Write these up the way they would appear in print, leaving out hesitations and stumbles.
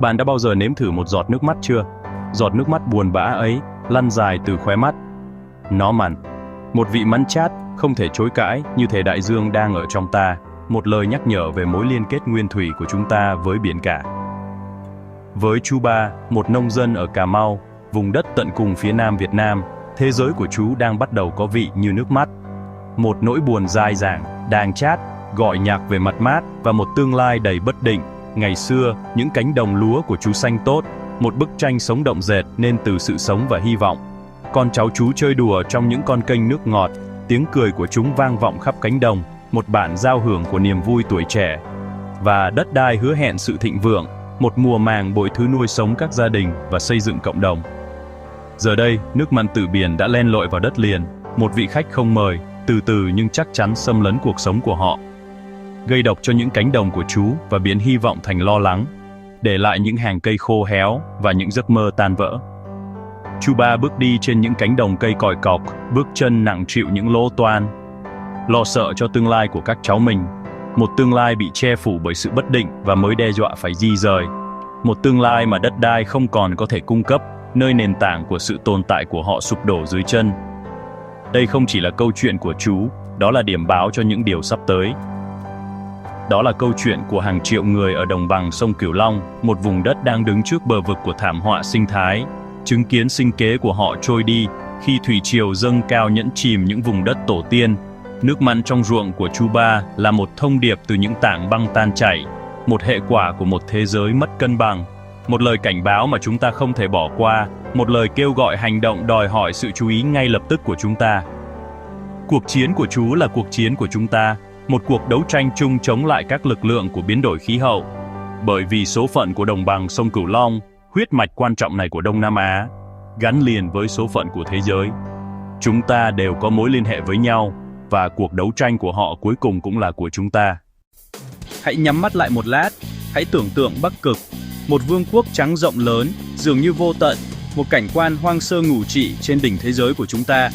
Bạn đã bao giờ nếm thử một giọt nước mắt chưa? Giọt nước mắt buồn bã ấy lăn dài từ khóe mắt. Nó mặn, một vị mặn chát không thể chối cãi, như thể đại dương đang ở trong ta, một lời nhắc nhở về mối liên kết nguyên thủy của chúng ta với biển cả. Với chú Ba, một nông dân ở Cà Mau, vùng đất tận cùng phía nam Việt Nam, thế giới của chú đang bắt đầu có vị như nước mắt. Một nỗi buồn dai dẳng, đàng chát, gọi nhạc về mặt mát và một tương lai đầy bất định. Ngày xưa, những cánh đồng lúa của chú xanh tốt, một bức tranh sống động dệt nên từ sự sống và hy vọng. Con cháu chú chơi đùa trong những con kênh nước ngọt, tiếng cười của chúng vang vọng khắp cánh đồng, một bản giao hưởng của niềm vui tuổi trẻ. Và đất đai hứa hẹn sự thịnh vượng, một mùa màng bội thứ nuôi sống các gia đình và xây dựng cộng đồng. Giờ đây, nước mặn từ biển đã len lỏi vào đất liền, một vị khách không mời, từ từ nhưng chắc chắn xâm lấn cuộc sống của họ, gây độc cho những cánh đồng của chú và biến hy vọng thành lo lắng, để lại những hàng cây khô héo và những giấc mơ tan vỡ. Chú Ba bước đi trên những cánh đồng cây còi cọc, bước chân nặng trĩu những lỗ toan, lo sợ cho tương lai của các cháu mình, một tương lai bị che phủ bởi sự bất định và mới đe dọa phải di rời, một tương lai mà đất đai không còn có thể cung cấp, nơi nền tảng của sự tồn tại của họ sụp đổ dưới chân. Đây không chỉ là câu chuyện của chú, đó là điểm báo cho những điều sắp tới. Đó là câu chuyện của hàng triệu người ở đồng bằng sông Cửu Long, một vùng đất đang đứng trước bờ vực của thảm họa sinh thái, chứng kiến sinh kế của họ trôi đi khi thủy triều dâng cao nhẫn chìm những vùng đất tổ tiên. Nước mặn trong ruộng của chú Ba là một thông điệp từ những tảng băng tan chảy, một hệ quả của một thế giới mất cân bằng, một lời cảnh báo mà chúng ta không thể bỏ qua, một lời kêu gọi hành động đòi hỏi sự chú ý ngay lập tức của chúng ta. Cuộc chiến của chú là cuộc chiến của chúng ta, một cuộc đấu tranh chung chống lại các lực lượng của biến đổi khí hậu. Bởi vì số phận của đồng bằng sông Cửu Long, huyết mạch quan trọng này của Đông Nam Á, gắn liền với số phận của thế giới. Chúng ta đều có mối liên hệ với nhau, và cuộc đấu tranh của họ cuối cùng cũng là của chúng ta. Hãy nhắm mắt lại một lát, hãy tưởng tượng Bắc Cực, một vương quốc trắng rộng lớn, dường như vô tận, một cảnh quan hoang sơ ngủ trị trên đỉnh thế giới của chúng ta.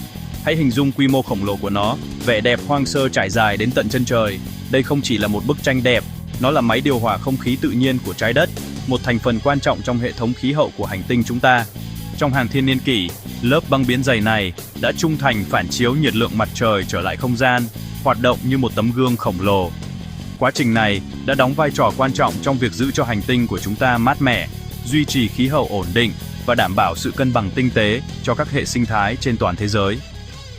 Hãy hình dung quy mô khổng lồ của nó, vẻ đẹp hoang sơ trải dài đến tận chân trời. Đây không chỉ là một bức tranh đẹp, nó là máy điều hòa không khí tự nhiên của trái đất, một thành phần quan trọng trong hệ thống khí hậu của hành tinh chúng ta. Trong hàng thiên niên kỷ, lớp băng biến dày này đã trung thành phản chiếu nhiệt lượng mặt trời trở lại không gian, hoạt động như một tấm gương khổng lồ. Quá trình này đã đóng vai trò quan trọng trong việc giữ cho hành tinh của chúng ta mát mẻ, duy trì khí hậu ổn định và đảm bảo sự cân bằng tinh tế cho các hệ sinh thái trên toàn thế giới.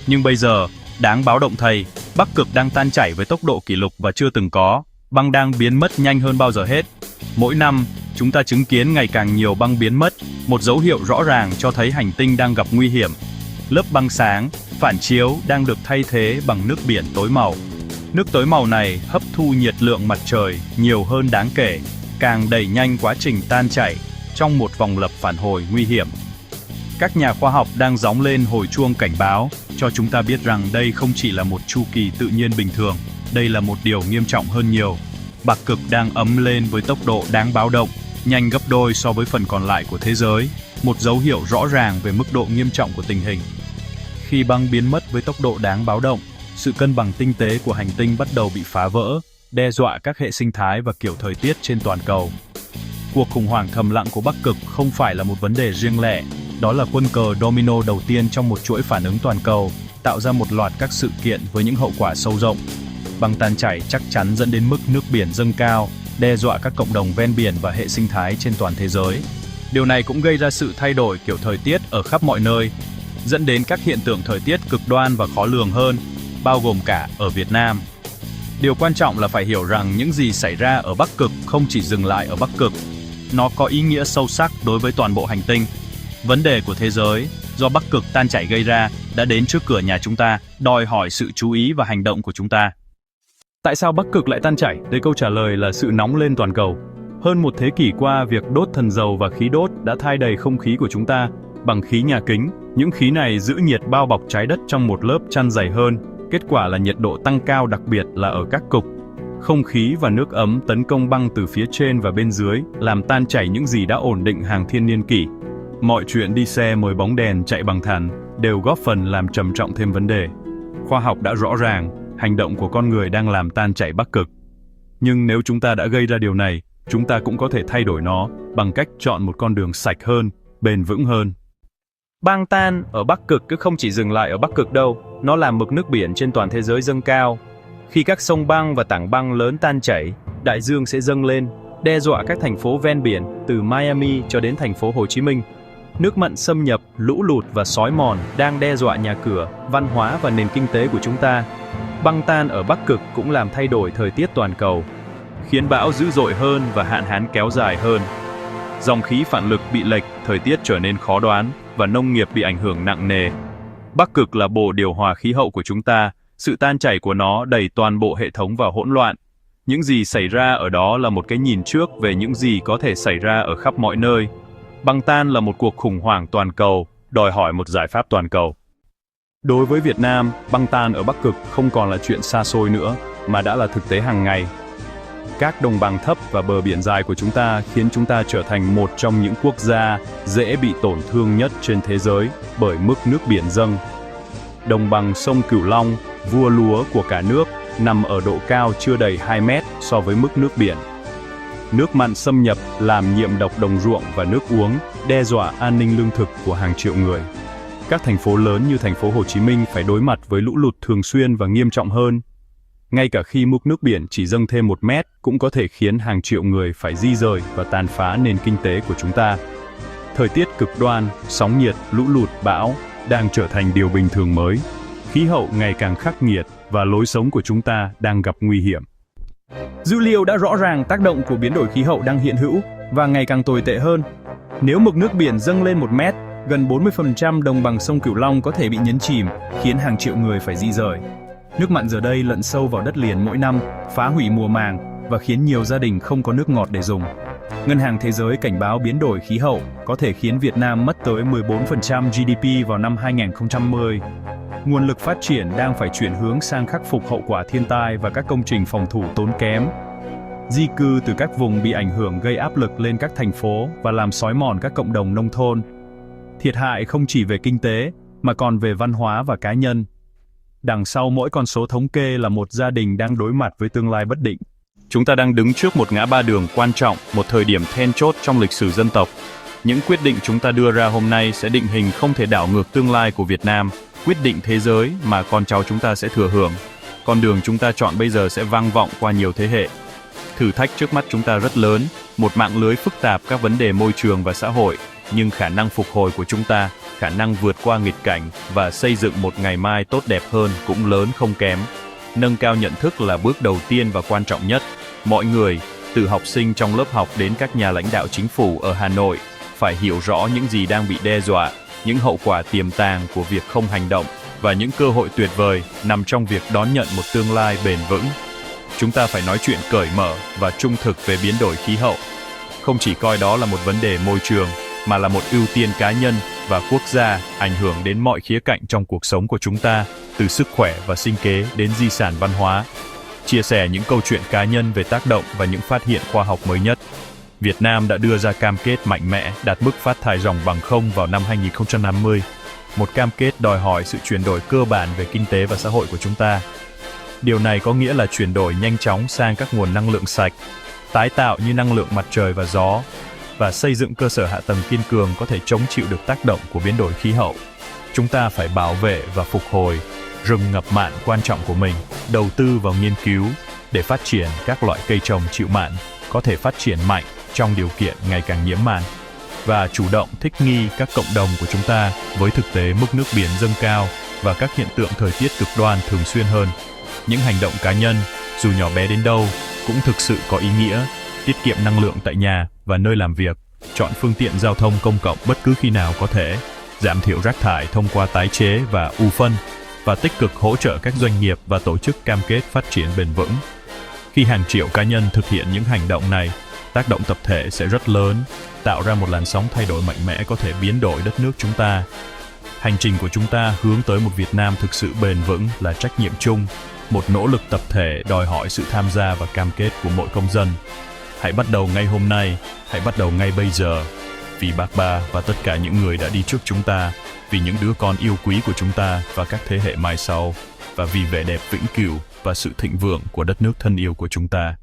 Nhưng bây giờ, đáng báo động thay, Bắc Cực đang tan chảy với tốc độ kỷ lục và chưa từng có, băng đang biến mất nhanh hơn bao giờ hết. Mỗi năm, chúng ta chứng kiến ngày càng nhiều băng biến mất, một dấu hiệu rõ ràng cho thấy hành tinh đang gặp nguy hiểm. Lớp băng sáng, phản chiếu đang được thay thế bằng nước biển tối màu. Nước tối màu này hấp thu nhiệt lượng mặt trời nhiều hơn đáng kể, càng đẩy nhanh quá trình tan chảy trong một vòng lặp phản hồi nguy hiểm. Các nhà khoa học đang gióng lên hồi chuông cảnh báo, cho chúng ta biết rằng đây không chỉ là một chu kỳ tự nhiên bình thường, đây là một điều nghiêm trọng hơn nhiều. Bắc Cực đang ấm lên với tốc độ đáng báo động, nhanh gấp đôi so với phần còn lại của thế giới, một dấu hiệu rõ ràng về mức độ nghiêm trọng của tình hình. Khi băng biến mất với tốc độ đáng báo động, sự cân bằng tinh tế của hành tinh bắt đầu bị phá vỡ, đe dọa các hệ sinh thái và kiểu thời tiết trên toàn cầu. Cuộc khủng hoảng thầm lặng của Bắc Cực không phải là một vấn đề riêng lẻ, đó là quân cờ domino đầu tiên trong một chuỗi phản ứng toàn cầu, tạo ra một loạt các sự kiện với những hậu quả sâu rộng. Băng tan chảy chắc chắn dẫn đến mức nước biển dâng cao, đe dọa các cộng đồng ven biển và hệ sinh thái trên toàn thế giới. Điều này cũng gây ra sự thay đổi kiểu thời tiết ở khắp mọi nơi, dẫn đến các hiện tượng thời tiết cực đoan và khó lường hơn, bao gồm cả ở Việt Nam. Điều quan trọng là phải hiểu rằng những gì xảy ra ở Bắc Cực không chỉ dừng lại ở Bắc Cực. Nó có ý nghĩa sâu sắc đối với toàn bộ hành tinh. Vấn đề của thế giới do Bắc Cực tan chảy gây ra đã đến trước cửa nhà chúng ta, đòi hỏi sự chú ý và hành động của chúng ta. Tại sao Bắc Cực lại tan chảy? Đây câu trả lời là sự nóng lên toàn cầu. Hơn một thế kỷ qua, việc đốt thần dầu và khí đốt đã thay đầy không khí của chúng ta bằng khí nhà kính. Những khí này giữ nhiệt bao bọc trái đất trong một lớp chăn dày hơn. Kết quả là nhiệt độ tăng cao, đặc biệt là ở các cực. Không khí và nước ấm tấn công băng từ phía trên và bên dưới, làm tan chảy những gì đã ổn định hàng thiên niên kỷ. Mọi chuyện đi xe mồi bóng đèn chạy bằng than đều góp phần làm trầm trọng thêm vấn đề. Khoa học đã rõ ràng, hành động của con người đang làm tan chảy Bắc Cực. Nhưng nếu chúng ta đã gây ra điều này, chúng ta cũng có thể thay đổi nó bằng cách chọn một con đường sạch hơn, bền vững hơn. Băng tan ở Bắc Cực cứ không chỉ dừng lại ở Bắc Cực đâu, nó làm mực nước biển trên toàn thế giới dâng cao. Khi các sông băng và tảng băng lớn tan chảy, đại dương sẽ dâng lên, đe dọa các thành phố ven biển từ Miami cho đến thành phố Hồ Chí Minh. Nước mặn xâm nhập, lũ lụt và xói mòn đang đe dọa nhà cửa, văn hóa và nền kinh tế của chúng ta. Băng tan ở Bắc Cực cũng làm thay đổi thời tiết toàn cầu, khiến bão dữ dội hơn và hạn hán kéo dài hơn. Dòng khí phản lực bị lệch, thời tiết trở nên khó đoán và nông nghiệp bị ảnh hưởng nặng nề. Bắc Cực là bộ điều hòa khí hậu của chúng ta, sự tan chảy của nó đẩy toàn bộ hệ thống vào hỗn loạn. Những gì xảy ra ở đó là một cái nhìn trước về những gì có thể xảy ra ở khắp mọi nơi. Băng tan là một cuộc khủng hoảng toàn cầu, đòi hỏi một giải pháp toàn cầu. Đối với Việt Nam, băng tan ở Bắc Cực không còn là chuyện xa xôi nữa, mà đã là thực tế hàng ngày. Các đồng bằng thấp và bờ biển dài của chúng ta khiến chúng ta trở thành một trong những quốc gia dễ bị tổn thương nhất trên thế giới bởi mức nước biển dâng. Đồng bằng sông Cửu Long, vua lúa của cả nước, nằm ở độ cao chưa đầy 2 mét so với mức nước biển. Nước mặn xâm nhập làm nhiễm độc đồng ruộng và nước uống, đe dọa an ninh lương thực của hàng triệu người. Các thành phố lớn như thành phố Hồ Chí Minh phải đối mặt với lũ lụt thường xuyên và nghiêm trọng hơn. Ngay cả khi mức nước biển chỉ dâng thêm 1 mét cũng có thể khiến hàng triệu người phải di rời và tàn phá nền kinh tế của chúng ta. Thời tiết cực đoan, sóng nhiệt, lũ lụt, bão đang trở thành điều bình thường mới. Khí hậu ngày càng khắc nghiệt và lối sống của chúng ta đang gặp nguy hiểm. Dữ liệu đã rõ ràng tác động của biến đổi khí hậu đang hiện hữu và ngày càng tồi tệ hơn. Nếu mực nước biển dâng lên 1 mét, gần 40% đồng bằng sông Cửu Long có thể bị nhấn chìm, khiến hàng triệu người phải di rời. Nước mặn giờ đây lặn sâu vào đất liền mỗi năm, phá hủy mùa màng và khiến nhiều gia đình không có nước ngọt để dùng. Ngân hàng Thế giới cảnh báo biến đổi khí hậu có thể khiến Việt Nam mất tới 14% GDP vào năm 2010. Nguồn lực phát triển đang phải chuyển hướng sang khắc phục hậu quả thiên tai và các công trình phòng thủ tốn kém. Di cư từ các vùng bị ảnh hưởng gây áp lực lên các thành phố và làm xói mòn các cộng đồng nông thôn. Thiệt hại không chỉ về kinh tế, mà còn về văn hóa và cá nhân. Đằng sau mỗi con số thống kê là một gia đình đang đối mặt với tương lai bất định. Chúng ta đang đứng trước một ngã ba đường quan trọng, một thời điểm then chốt trong lịch sử dân tộc. Những quyết định chúng ta đưa ra hôm nay sẽ định hình không thể đảo ngược tương lai của Việt Nam, quyết định thế giới mà con cháu chúng ta sẽ thừa hưởng. Con đường chúng ta chọn bây giờ sẽ vang vọng qua nhiều thế hệ. Thử thách trước mắt chúng ta rất lớn, một mạng lưới phức tạp các vấn đề môi trường và xã hội, nhưng khả năng phục hồi của chúng ta, khả năng vượt qua nghịch cảnh và xây dựng một ngày mai tốt đẹp hơn cũng lớn không kém. Nâng cao nhận thức là bước đầu tiên và quan trọng nhất. Mọi người, từ học sinh trong lớp học đến các nhà lãnh đạo chính phủ ở Hà Nội, phải hiểu rõ những gì đang bị đe dọa, những hậu quả tiềm tàng của việc không hành động và những cơ hội tuyệt vời nằm trong việc đón nhận một tương lai bền vững. Chúng ta phải nói chuyện cởi mở và trung thực về biến đổi khí hậu. Không chỉ coi đó là một vấn đề môi trường, mà là một ưu tiên cá nhân và quốc gia ảnh hưởng đến mọi khía cạnh trong cuộc sống của chúng ta, từ sức khỏe và sinh kế đến di sản văn hóa. Chia sẻ những câu chuyện cá nhân về tác động và những phát hiện khoa học mới nhất. Việt Nam đã đưa ra cam kết mạnh mẽ đạt mức phát thải ròng bằng không vào năm 2050, một cam kết đòi hỏi sự chuyển đổi cơ bản về kinh tế và xã hội của chúng ta. Điều này có nghĩa là chuyển đổi nhanh chóng sang các nguồn năng lượng sạch, tái tạo như năng lượng mặt trời và gió, và xây dựng cơ sở hạ tầng kiên cường có thể chống chịu được tác động của biến đổi khí hậu. Chúng ta phải bảo vệ và phục hồi rừng ngập mặn quan trọng của mình, đầu tư vào nghiên cứu để phát triển các loại cây trồng chịu mặn có thể phát triển mạnh trong điều kiện ngày càng nhiễm mặn, và chủ động thích nghi các cộng đồng của chúng ta với thực tế mức nước biển dâng cao và các hiện tượng thời tiết cực đoan thường xuyên hơn. Những hành động cá nhân, dù nhỏ bé đến đâu, cũng thực sự có ý nghĩa, tiết kiệm năng lượng tại nhà và nơi làm việc, chọn phương tiện giao thông công cộng bất cứ khi nào có thể, giảm thiểu rác thải thông qua tái chế và ù phân, và tích cực hỗ trợ các doanh nghiệp và tổ chức cam kết phát triển bền vững. Khi hàng triệu cá nhân thực hiện những hành động này, tác động tập thể sẽ rất lớn, tạo ra một làn sóng thay đổi mạnh mẽ có thể biến đổi đất nước chúng ta. Hành trình của chúng ta hướng tới một Việt Nam thực sự bền vững là trách nhiệm chung, một nỗ lực tập thể đòi hỏi sự tham gia và cam kết của mỗi công dân. Hãy bắt đầu ngay hôm nay, hãy bắt đầu ngay bây giờ, vì Bác Ba và tất cả những người đã đi trước chúng ta, vì những đứa con yêu quý của chúng ta và các thế hệ mai sau, và vì vẻ đẹp vĩnh cửu và sự thịnh vượng của đất nước thân yêu của chúng ta.